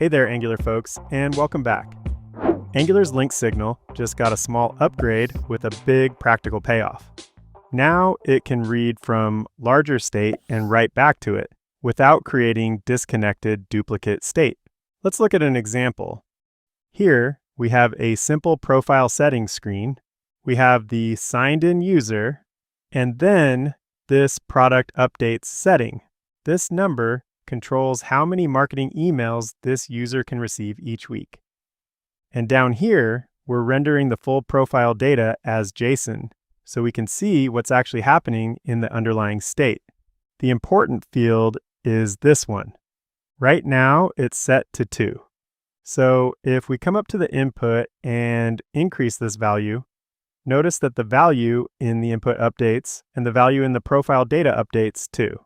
Hey there, Angular folks, and welcome back. Angular's linkedSignal just got a small upgrade with a big practical payoff. Now it can read from larger state and write back to it without creating disconnected duplicate state. Let's look at an example. Here we have a simple profile settings screen. We have the signed in user, and then this product updates setting. This number controls how many marketing emails this user can receive each week. And down here, we're rendering the full profile data as JSON, so we can see what's actually happening in the underlying state. The important field is this one. Right now, it's set to 2. So if we come up to the input and increase this value, notice that the value in the input updates and the value in the profile data updates too.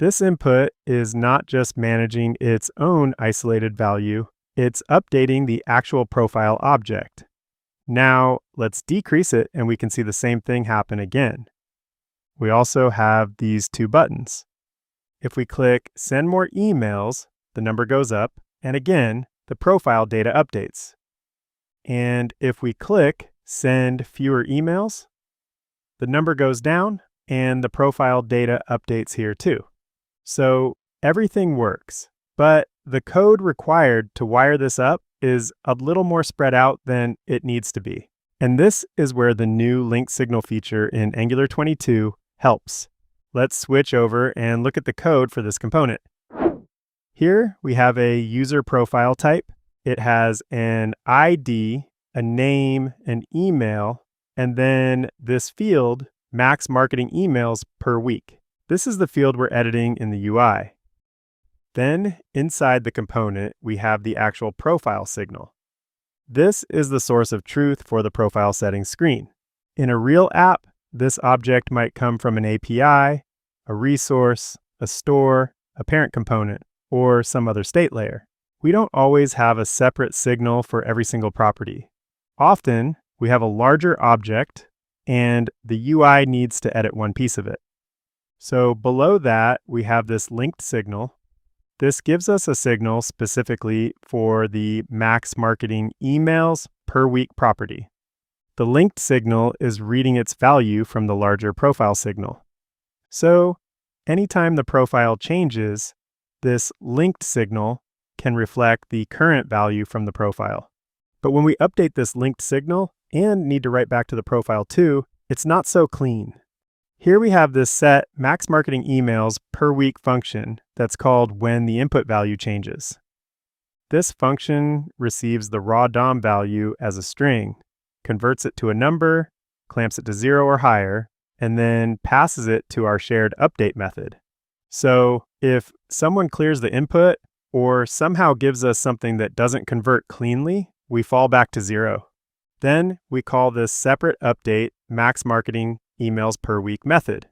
This input is not just managing its own isolated value, it's updating the actual profile object. Now let's decrease it and we can see the same thing happen again. We also have these two buttons. If we click Send More Emails, the number goes up, and again, the profile data updates. And if we click Send Fewer Emails, the number goes down and the profile data updates here too. So everything works, but the code required to wire this up is a little more spread out than it needs to be. And this is where the new linkedSignal feature in Angular 22 helps. Let's switch over and look at the code for this component. Here we have a user profile type. It has an ID, a name, an email, and then this field, max marketing emails per week. This is the field we're editing in the UI. Then inside the component, we have the actual profile signal. This is the source of truth for the profile settings screen. In a real app, this object might come from an API, a resource, a store, a parent component, or some other state layer. We don't always have a separate signal for every single property. Often, we have a larger object, and the UI needs to edit one piece of it. So below that, we have this linkedSignal. This gives us a signal specifically for the max marketing emails per week property. The linkedSignal is reading its value from the larger profile signal. So anytime the profile changes, this linkedSignal can reflect the current value from the profile. But when we update this linkedSignal and need to write back to the profile too, it's not so clean. Here we have this set max marketing emails per week function that's called when the input value changes. This function receives the raw DOM value as a string, converts it to a number, clamps it to 0 or higher, and then passes it to our shared update method. So if someone clears the input or somehow gives us something that doesn't convert cleanly, we fall back to 0. Then we call this separate update max marketing emails per week method.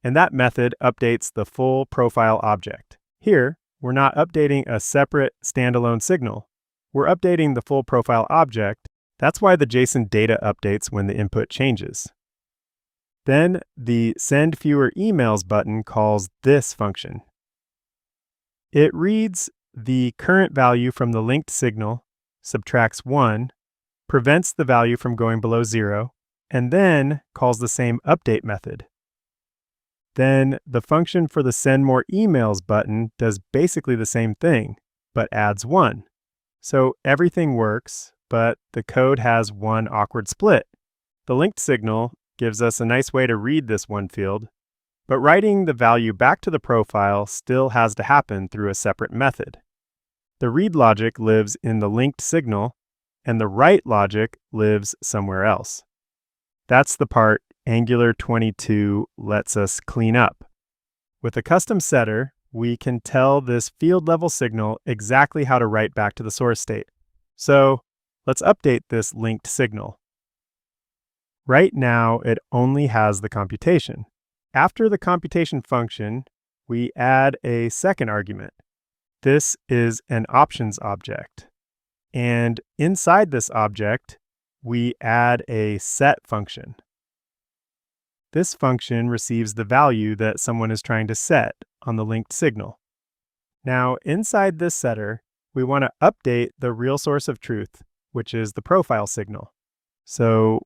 And that method updates the full profile object. Here, we're not updating a separate standalone signal. We're updating the full profile object. That's why the JSON data updates when the input changes. Then the Send Fewer Emails button calls this function. It reads the current value from the linkedSignal, subtracts 1, prevents the value from going below 0, and then calls the same update method. Then the function for the Send More Emails button does basically the same thing, but adds 1. So everything works, but the code has one awkward split. The linkedSignal gives us a nice way to read this one field, but writing the value back to the profile still has to happen through a separate method. The read logic lives in the linkedSignal, and the write logic lives somewhere else. That's the part Angular 22 lets us clean up. With a custom setter, we can tell this field level signal exactly how to write back to the source state. So let's update this linkedSignal. Right now, it only has the computation. After the computation function, we add a second argument. This is an options object. And inside this object, we add a set function. This function receives the value that someone is trying to set on the linkedSignal. Now, inside this setter, we want to update the real source of truth, which is the profile signal. So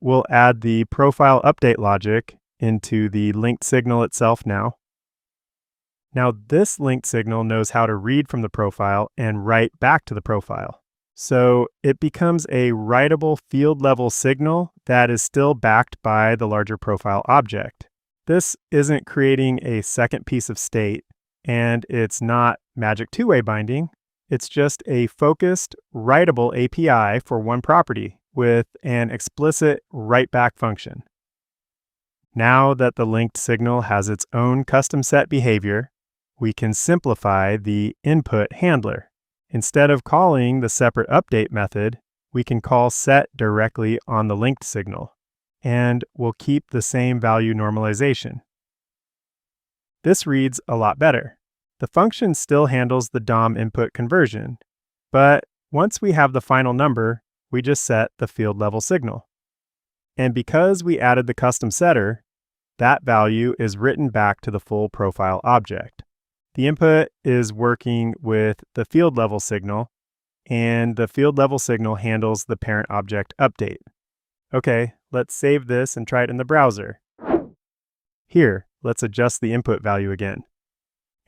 we'll add the profile update logic into the linked signal itself now. Now, this linked signal knows how to read from the profile and write back to the profile. So it becomes a writable field level signal that is still backed by the larger profile object. This isn't creating a second piece of state, and it's not magic two-way binding. It's just a focused, writable API for one property with an explicit write back function. Now that the linked signal has its own custom set behavior, we can simplify the input handler. Instead of calling the separate update method, we can call set directly on the linked signal, and we'll keep the same value normalization. This reads a lot better. The function still handles the DOM input conversion, but once we have the final number, we just set the field level signal. And because we added the custom setter, that value is written back to the full profile object. The input is working with the field level signal, and the field level signal handles the parent object update. Okay, let's save this and try it in the browser. Here, let's adjust the input value again.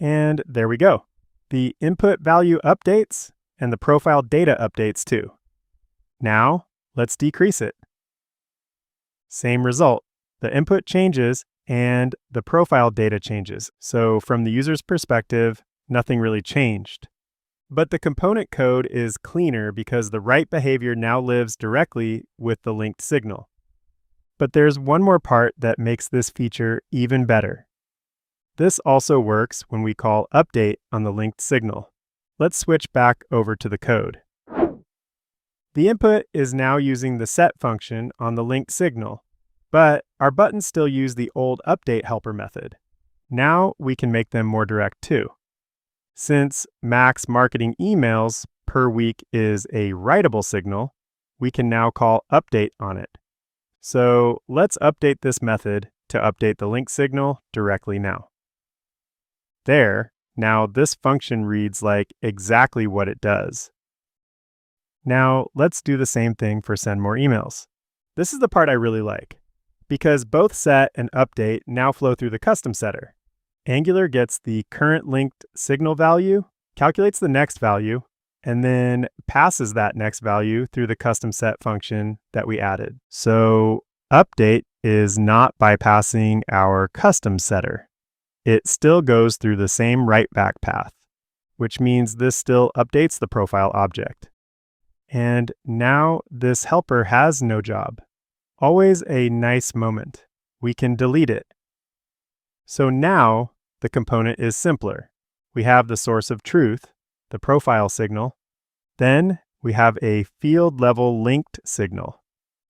And there we go. The input value updates and the profile data updates too. Now, let's decrease it. Same result. The input changes and the profile data changes. So from the user's perspective, nothing really changed. But the component code is cleaner because the write behavior now lives directly with the linked signal. But there's one more part that makes this feature even better. This also works when we call update on the linked signal. Let's switch back over to the code. The input is now using the set function on the linked signal, but our buttons still use the old update helper method. Now we can make them more direct too. Since max marketing emails per week is a writable signal, we can now call update on it. So let's update this method to update the link signal directly now. There, now this function reads like exactly what it does. Now let's do the same thing for send more emails. This is the part I really like, because both set and update now flow through the custom setter. Angular gets the current linked signal value, calculates the next value, and then passes that next value through the custom set function that we added. So update is not bypassing our custom setter. It still goes through the same write back path, which means this still updates the profile object. And now this helper has no job. Always a nice moment. We can delete it. So now the component is simpler. We have the source of truth, the profile signal. Then we have a field level linked signal.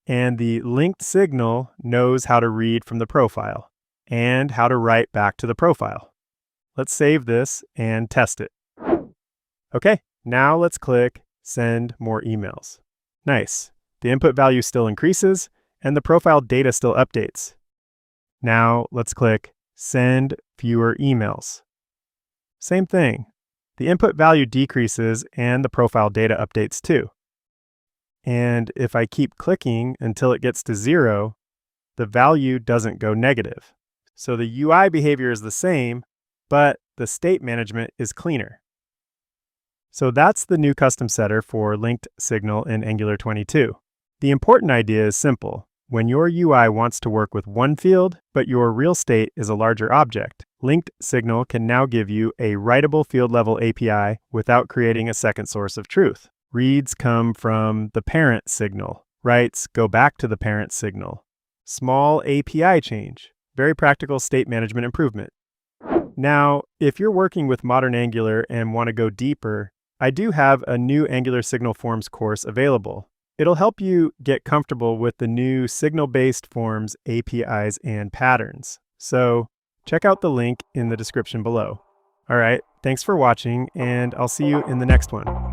And the linked signal knows how to read from the profile and how to write back to the profile. Let's save this and test it. Okay, now let's click send more emails. Nice. The input value still increases and the profile data still updates. Now let's click send fewer emails. Same thing. The input value decreases and the profile data updates too. And if I keep clicking until it gets to 0, the value doesn't go negative. So the UI behavior is the same, but the state management is cleaner. So that's the new custom setter for linked signal in Angular 22. The important idea is simple. When your UI wants to work with one field, but your real state is a larger object, linked signal can now give you a writable field level API without creating a second source of truth. Reads come from the parent signal. Writes go back to the parent signal. Small API change. Very practical state management improvement. Now, if you're working with modern Angular and want to go deeper, I do have a new Angular Signal Forms course available. It'll help you get comfortable with the new signal-based forms, APIs, and patterns. So check out the link in the description below. All right, thanks for watching, and I'll see you in the next one.